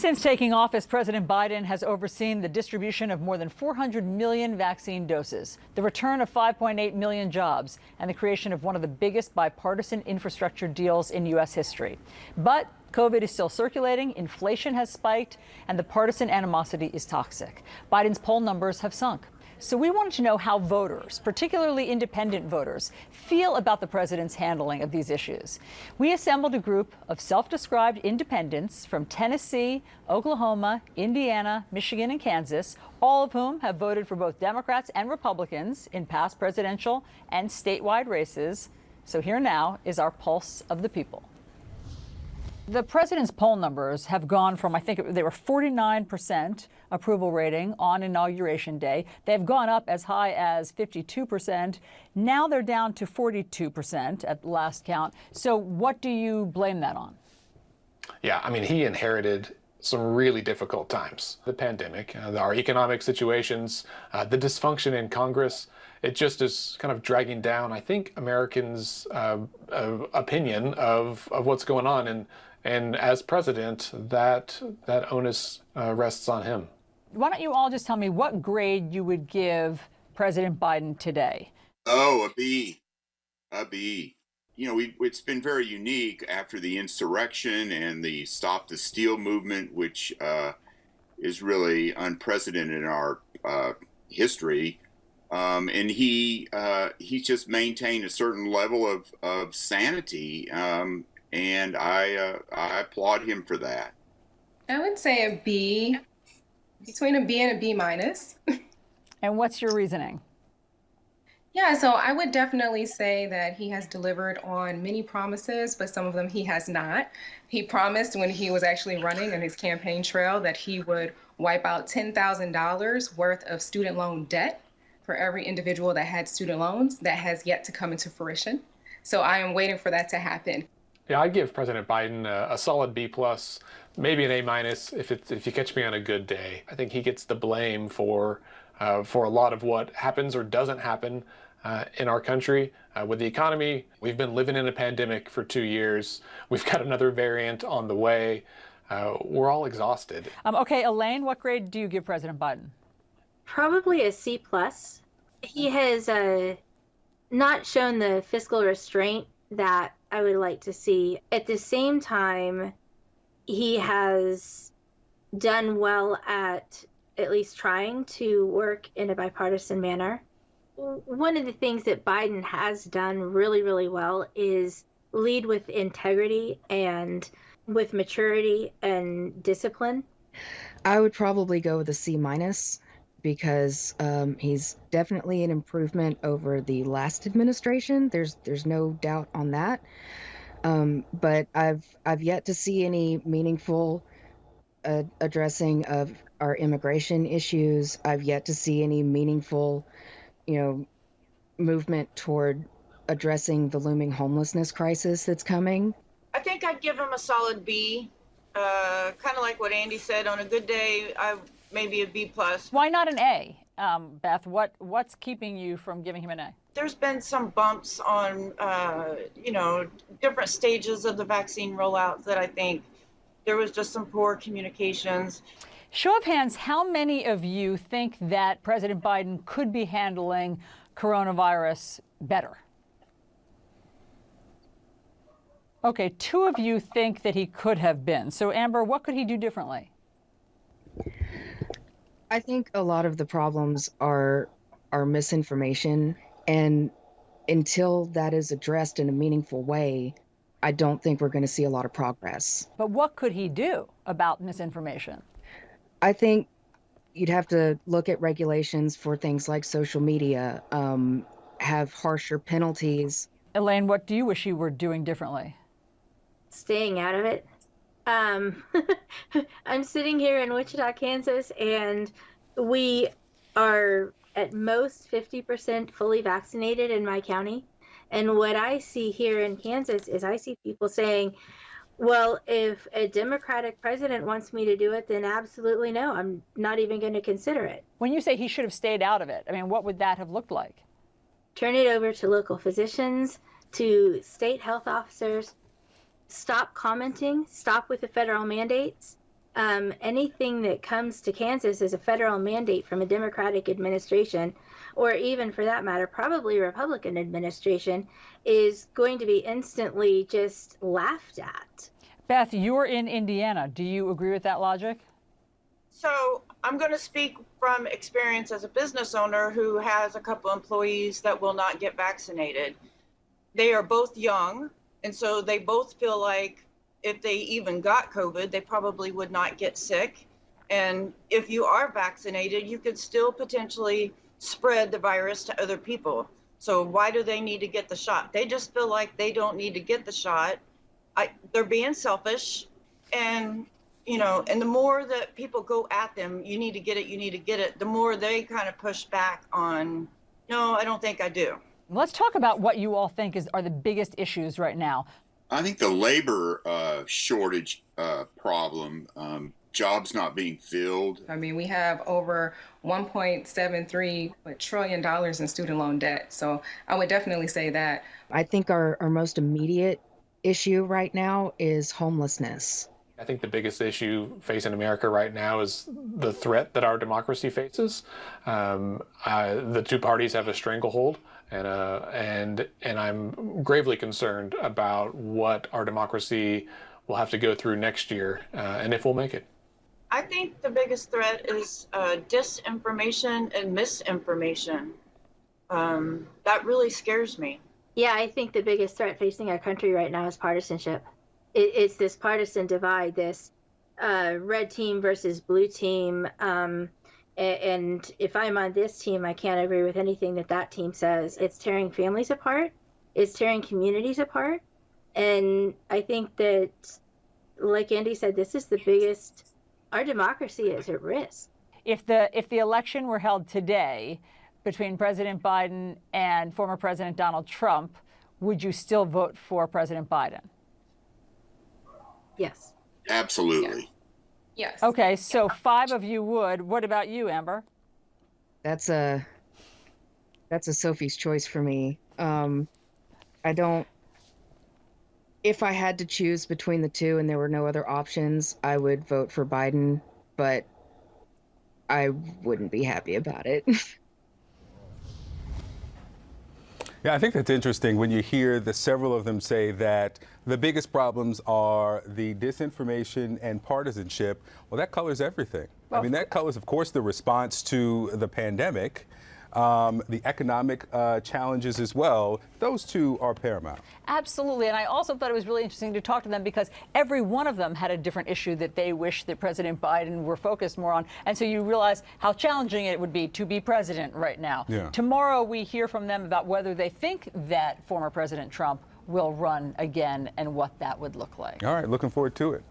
Since taking office, President Biden has overseen the distribution of more than 400 million vaccine doses, the return of 5.8 million jobs, and the creation of one of the biggest bipartisan infrastructure deals in U.S. history. But COVID is still circulating, inflation has spiked, and the partisan animosity is toxic. Biden's poll numbers have sunk. So we wanted to know how voters, particularly independent voters, feel about the president's handling of these issues. We assembled a group of self-described independents from Tennessee, Oklahoma, Indiana, Michigan, and Kansas, all of whom have voted for both Democrats and Republicans in past presidential and statewide races. So here now is our pulse of the people. The president's poll numbers have gone from, I think they were 49% approval rating on Inauguration Day. They've gone up as high as 52%. Now they're down to 42% at the last count. So what do you blame that on? Yeah, I mean, he inherited some really difficult times. The pandemic, our economic situations, the dysfunction in Congress. It just is kind of dragging down, I think, Americans' opinion of what's going on. And as president, that onus rests on him. Why don't you all just tell me what grade you would give President Biden today? Oh, a B. A B. You know, it's been very unique after the insurrection and the Stop the Steal movement, which is really unprecedented in our history. And he's just maintained a certain level of sanity. And I applaud him for that. I would say a B, between a B and a B minus. And what's your reasoning? Yeah, so I would definitely say that he has delivered on many promises, but some of them he has not. He promised when he was actually running on his campaign trail that he would wipe out $10,000 worth of student loan debt for every individual that had student loans. That has yet to come into fruition. So I am waiting for that to happen. Yeah, I'd give President Biden a solid B+, maybe an A- if you catch me on a good day. I think he gets the blame for a lot of what happens or doesn't happen in our country. With the economy, we've been living in a pandemic for 2 years. We've got another variant on the way. We're all exhausted. Okay, Elaine, what grade do you give President Biden? Probably a C+. He has not shown the fiscal restraint that I would like to see. At the same time, he has done well at least trying to work in a bipartisan manner. One of the things that Biden has done really, really well is lead with integrity and with maturity and discipline. I would probably go with a C- because he's definitely an improvement over the last administration. There's no doubt on that. But I've yet to see any meaningful addressing of our immigration issues. I've yet to see any meaningful, movement toward addressing the looming homelessness crisis that's coming. I think I'd give him a solid B. Kind of like what Andy said, on a good day, maybe a B+. Why not an A? Beth, what's keeping you from giving him an A? There's been some bumps on, different stages of the vaccine rollout that I think there was just some poor communications. Show of hands, how many of you think that President Biden could be handling coronavirus better? Okay, 2 of you think that he could have been. So, Amber, what could he do differently? I think a lot of the problems are misinformation, and until that is addressed in a meaningful way, I don't think we're going to see a lot of progress. But what could he do about misinformation? I think you'd have to look at regulations for things like social media, have harsher penalties. Elaine, what do you wish you were doing differently? Staying out of it. I'm sitting here in Wichita, Kansas, and we are at most 50% fully vaccinated in my county. And what I see here in Kansas is I see people saying, well, if a Democratic president wants me to do it, then absolutely no, I'm not even going to consider it. When you say he should have stayed out of it, I mean, what would that have looked like? Turn it over to local physicians, to state health officers. Stop commenting, stop with the federal mandates, anything that comes to Kansas as a federal mandate from a Democratic administration, or even for that matter, probably a Republican administration, is going to be instantly just laughed at. Beth, you're in Indiana. Do you agree with that logic? So I'm going to speak from experience as a business owner who has a couple employees that will not get vaccinated. They are both young, and so they both feel like if they even got COVID, they probably would not get sick. And if you are vaccinated, you could still potentially spread the virus to other people. So why do they need to get the shot? They just feel like they don't need to get the shot. They're being selfish. And, you know, and the more that people go at them, you need to get it, the more they kind of push back on, no, I don't think I do. Let's talk about what you all think are the biggest issues right now. I think the labor shortage problem, jobs not being filled. I mean, we have over $1.73 trillion in student loan debt. So I would definitely say that. I think our most immediate issue right now is homelessness. I think the biggest issue facing America right now is the threat that our democracy faces. The two parties have a stranglehold, and I'm gravely concerned about what our democracy will have to go through next year, and if we'll make it. I think the biggest threat is disinformation and misinformation. That really scares me. Yeah, I think the biggest threat facing our country right now is partisanship. It's this partisan divide, this red team versus blue team. And if I'm on this team, I can't agree with anything that team says. It's tearing families apart. It's tearing communities apart. And I think that, like Andy said, this is the biggest, our democracy is at risk. If the election were held today between President Biden and former President Donald Trump, would you still vote for President Biden? Yes. Absolutely. Yes. Okay, so 5 of you would. What about you, Amber? That's a Sophie's choice for me. I don't. If I had to choose between the two and there were no other options, I would vote for Biden, but I wouldn't be happy about it. Yeah, I think that's interesting when you hear several of them say that the biggest problems are the disinformation and partisanship. Well, that colors everything. I mean, that colors, of course, the response to the pandemic, the economic challenges as well. Those two are paramount. Absolutely. And I also thought it was really interesting to talk to them because every one of them had a different issue that they wish that President Biden were focused more on. And so you realize how challenging it would be to be president right now. Yeah. Tomorrow, we hear from them about whether they think that former President Trump will run again and what that would look like. All right, looking forward to it.